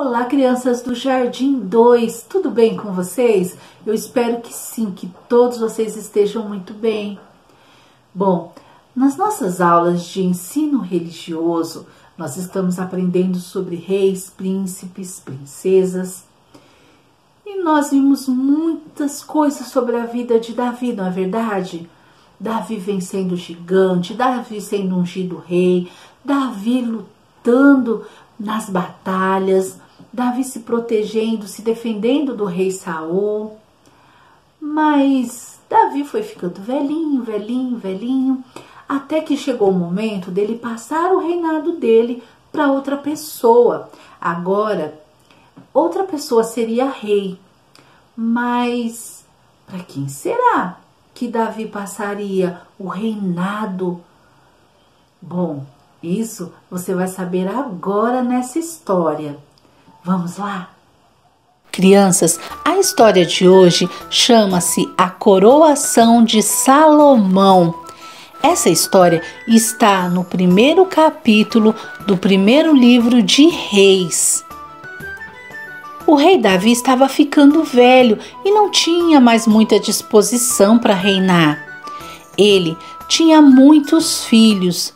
Olá, crianças do Jardim 2, tudo bem com vocês? Eu espero que sim, que todos vocês estejam muito bem. Bom, nas nossas aulas de ensino religioso, nós estamos aprendendo sobre reis, príncipes, princesas. E nós vimos muitas coisas sobre a vida de Davi, não é verdade? Davi vencendo o gigante, Davi sendo ungido rei, Davi lutando nas batalhas, Davi se protegendo, se defendendo do rei Saul. Mas Davi foi ficando velhinho, até que chegou o momento dele passar o reinado dele para outra pessoa. Agora, outra pessoa seria rei. Mas para quem será que Davi passaria o reinado? Bom, isso você vai saber agora nessa história. Vamos lá? Crianças, a história de hoje chama-se A Coroação de Salomão. Essa história está no primeiro capítulo do primeiro livro de Reis. O rei Davi estava ficando velho e não tinha mais muita disposição para reinar. Ele tinha muitos filhos,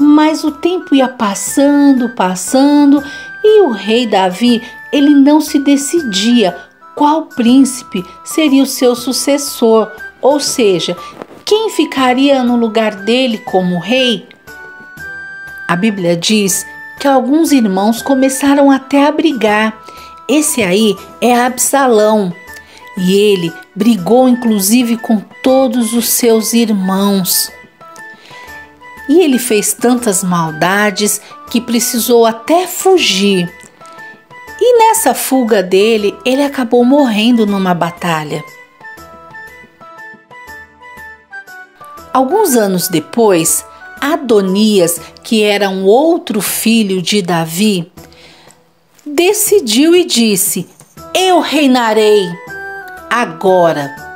mas o tempo ia passando e o rei Davi, ele não se decidia qual príncipe seria o seu sucessor, ou seja, quem ficaria no lugar dele como rei. A Bíblia diz que alguns irmãos começaram até a brigar. Esse aí é Absalão, e ele brigou inclusive com todos os seus irmãos. E ele fez tantas maldades que precisou até fugir. E nessa fuga dele, ele acabou morrendo numa batalha. Alguns anos depois, Adonias, que era um outro filho de Davi, decidiu e disse: "Eu reinarei agora."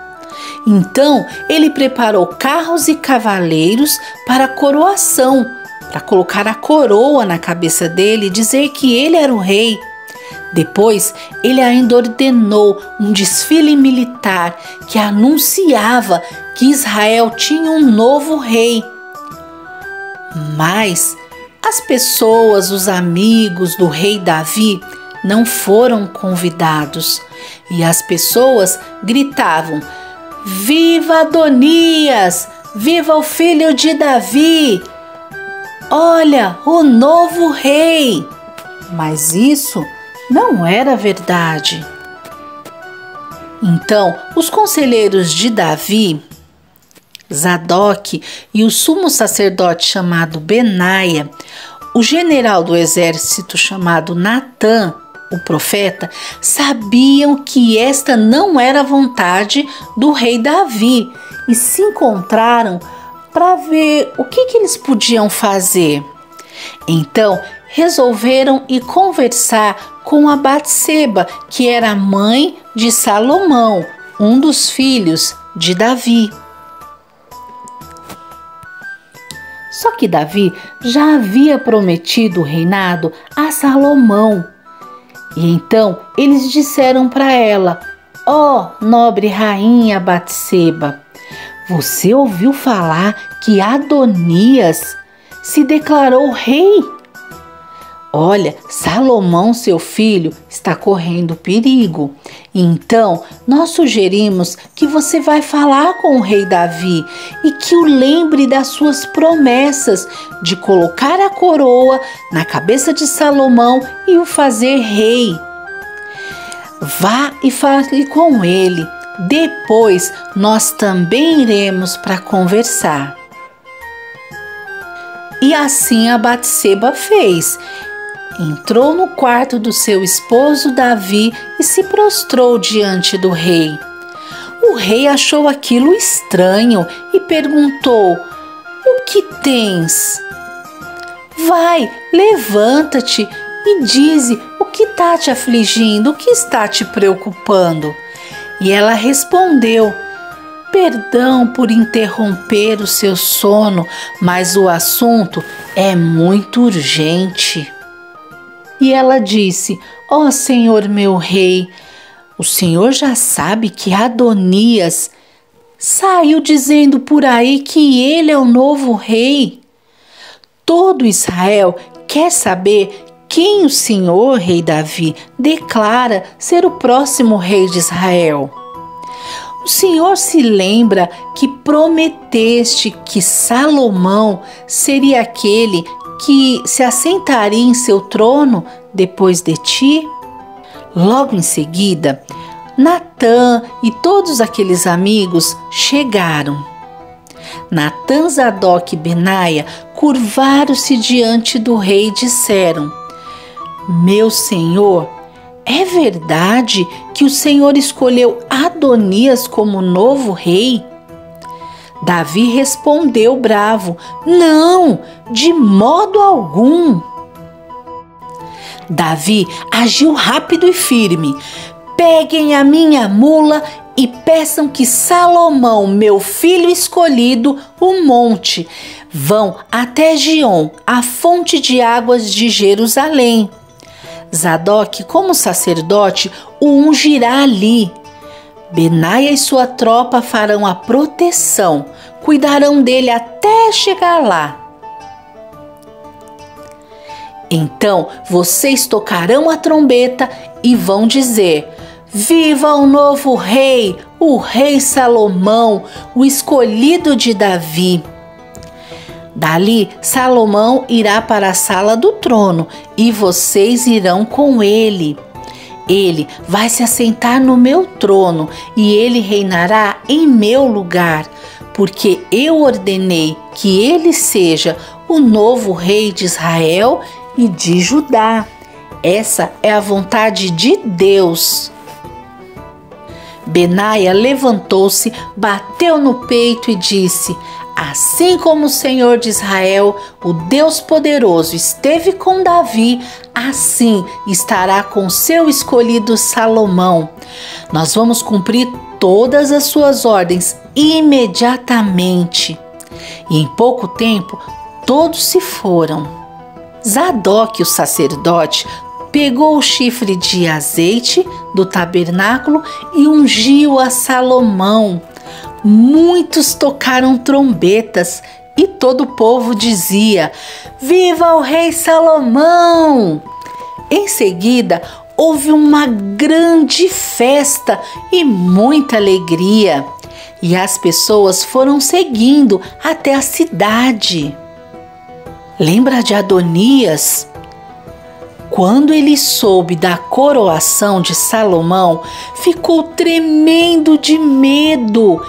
Então ele preparou carros e cavaleiros para a coroação, para colocar a coroa na cabeça dele e dizer que ele era o rei. Depois ele ainda ordenou um desfile militar que anunciava que Israel tinha um novo rei. Mas as pessoas, os amigos do rei Davi, não foram convidados e as pessoas gritavam: "Viva Adonias! Viva o filho de Davi! Olha, o novo rei!" Mas isso não era verdade. Então, os conselheiros de Davi, Zadok e o sumo sacerdote chamado Benaia, o general do exército chamado Natã, o profeta, sabiam que esta não era a vontade do rei Davi e se encontraram para ver o que eles podiam fazer. Então, resolveram ir conversar com a Batseba, que era a mãe de Salomão, um dos filhos de Davi. Só que Davi já havia prometido o reinado a Salomão. E então eles disseram para ela: "Ó, nobre rainha Batseba, você ouviu falar que Adonias se declarou rei? Olha, Salomão, seu filho, está correndo perigo. Então, nós sugerimos que você vai falar com o rei Davi e que o lembre das suas promessas de colocar a coroa na cabeça de Salomão e o fazer rei. Vá e fale com ele. Depois, nós também iremos para conversar." E assim a Batseba fez. Entrou no quarto do seu esposo Davi e se prostrou diante do rei. O rei achou aquilo estranho e perguntou: "O que tens? Vai, levanta-te e dize o que está te afligindo, o que está te preocupando." E ela respondeu: "Perdão por interromper o seu sono, mas o assunto é muito urgente." E ela disse: Ó Senhor meu rei, o senhor já sabe que Adonias saiu dizendo por aí que ele é o novo rei. Todo Israel quer saber quem o senhor, rei Davi, declara ser o próximo rei de Israel. O senhor se lembra que prometeste que Salomão seria aquele que se assentaria em seu trono depois de ti? Logo em seguida, Natã e todos aqueles amigos chegaram. Natã, Zadok e Benaia curvaram-se diante do rei e disseram: Meu senhor, é verdade que o Senhor escolheu Adonias como novo rei? Davi respondeu bravo: Não, de modo algum. Davi agiu rápido e firme. Peguem a minha mula e peçam que Salomão, meu filho escolhido, o monte. Vão até Gion, a fonte de águas de Jerusalém. Zadok, como sacerdote, o ungirá ali. Benaia e sua tropa farão a proteção, cuidarão dele até chegar lá. Então vocês tocarão a trombeta e vão dizer: Viva o novo rei, o rei Salomão, o escolhido de Davi. Dali, Salomão irá para a sala do trono e vocês irão com ele. Ele vai se assentar no meu trono e ele reinará em meu lugar, porque eu ordenei que ele seja o novo rei de Israel e de Judá. Essa é a vontade de Deus. Benaia levantou-se, bateu no peito e disse: Assim como o Senhor de Israel, o Deus poderoso, esteve com Davi, assim estará com seu escolhido Salomão. Nós vamos cumprir todas as suas ordens imediatamente. E em pouco tempo, todos se foram. Zadok, o sacerdote, pegou o chifre de azeite do tabernáculo e ungiu a Salomão. Muitos tocaram trombetas e todo o povo dizia: Viva o rei Salomão! Em seguida, houve uma grande festa e muita alegria, e as pessoas foram seguindo até a cidade. Lembra de Adonias? Quando ele soube da coroação de Salomão, ficou tremendo de medo.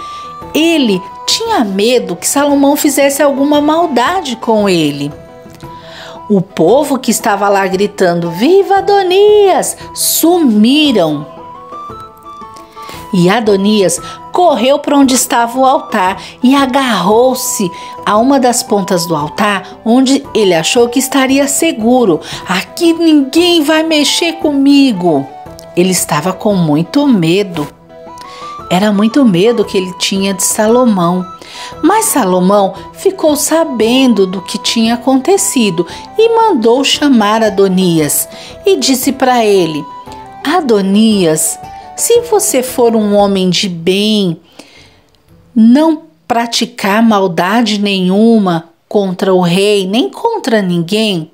Ele tinha medo que Salomão fizesse alguma maldade com ele. O povo que estava lá gritando: Viva Adonias! Sumiram. E Adonias correu para onde estava o altar e agarrou-se a uma das pontas do altar, onde ele achou que estaria seguro. Aqui ninguém vai mexer comigo. Ele estava com muito medo. Era muito medo que ele tinha de Salomão. Mas Salomão ficou sabendo do que tinha acontecido e mandou chamar Adonias e disse para ele: Adonias, se você for um homem de bem, não praticar maldade nenhuma contra o rei, nem contra ninguém,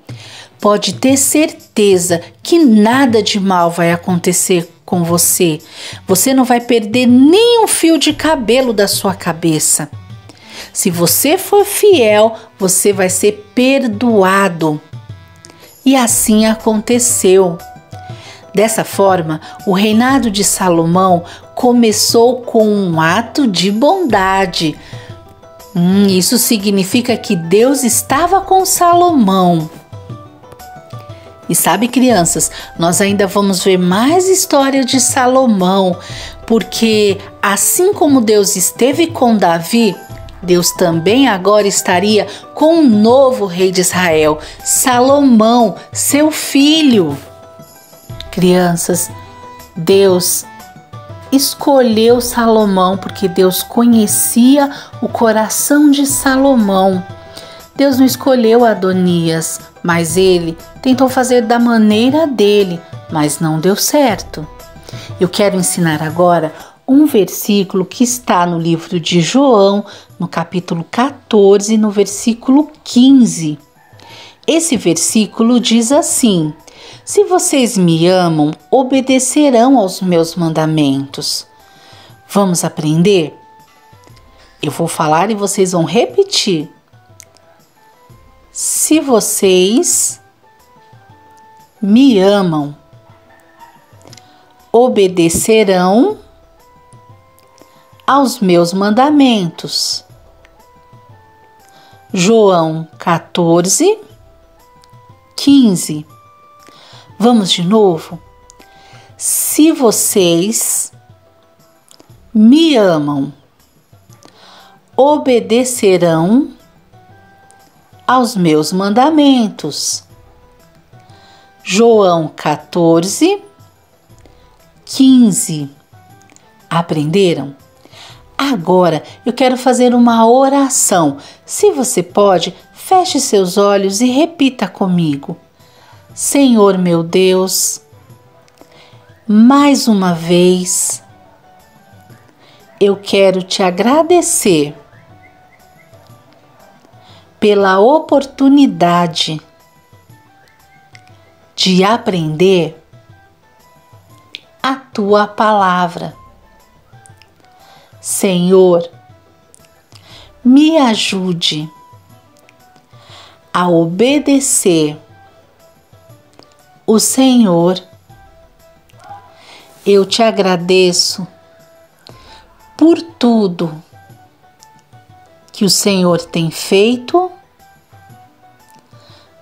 pode ter certeza que nada de mal vai acontecer com você. Você não vai perder nem um fio de cabelo da sua cabeça. Se você for fiel, você vai ser perdoado. E assim aconteceu. Dessa forma, o reinado de Salomão começou com um ato de bondade. Isso significa que Deus estava com Salomão. E sabe, crianças, nós ainda vamos ver mais história de Salomão, porque assim como Deus esteve com Davi, Deus também agora estaria com um novo rei de Israel, Salomão, seu filho. Crianças, Deus escolheu Salomão porque Deus conhecia o coração de Salomão. Deus não escolheu Adonias, mas ele tentou fazer da maneira dele, mas não deu certo. Eu quero ensinar agora um versículo que está no livro de João, no capítulo 14, no versículo 15. Esse versículo diz assim: se vocês me amam, obedecerão aos meus mandamentos. Vamos aprender? Eu vou falar e vocês vão repetir. Se vocês me amam, obedecerão aos meus mandamentos. João 14, 15. Vamos de novo? Se vocês me amam, obedecerão aos meus mandamentos. João 14, 15. Aprenderam? Agora eu quero fazer uma oração. Se você pode, feche seus olhos e repita comigo. Senhor meu Deus, mais uma vez eu quero te agradecer pela oportunidade de aprender a tua palavra. Senhor, me ajude a obedecer o Senhor. Eu te agradeço por tudo que o Senhor tem feito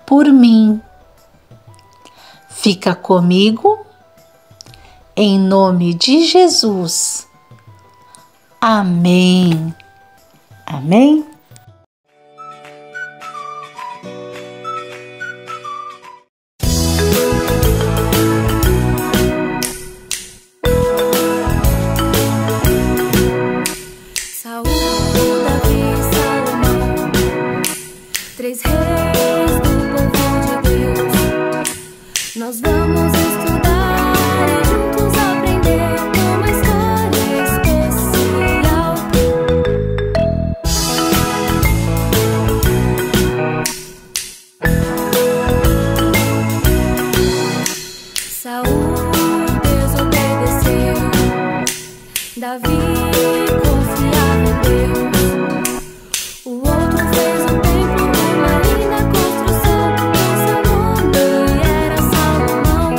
por mim. Fica comigo, em nome de Jesus. Amém. Amém. Saúl, Davi e Salomão, 3 reis do povo de Deus. Nós vamos estudar e juntos aprender uma história especial. Saúl desobedeceu, Davi confiava em Deus. O outro fez um templo, uma linda construção. O seu nome era Salomão.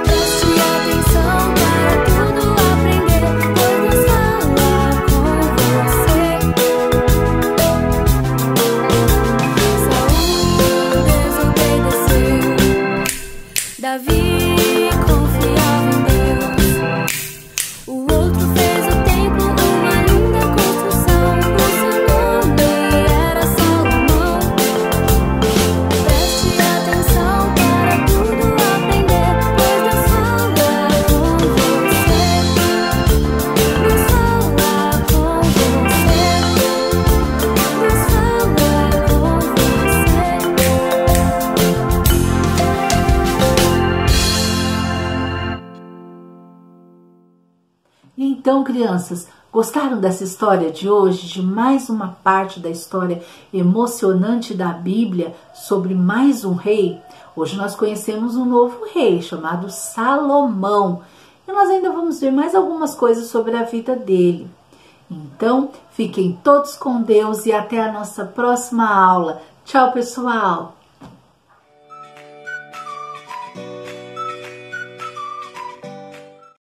Preste atenção para tudo aprender, pois Deus fala com você. Saúl desobedeceu, Davi confiava em Deus. O outro fez o templo, uma linda construção. O seu nome era Salomão. Preste atenção para tudo aprender, pois Deus fala com você. Deus fala com você. Deus fala com E então, crianças, gostaram dessa história de hoje, de mais uma parte da história emocionante da Bíblia sobre mais um rei? Hoje nós conhecemos um novo rei chamado Salomão e nós ainda vamos ver mais algumas coisas sobre a vida dele. Então, fiquem todos com Deus e até a nossa próxima aula. Tchau, pessoal!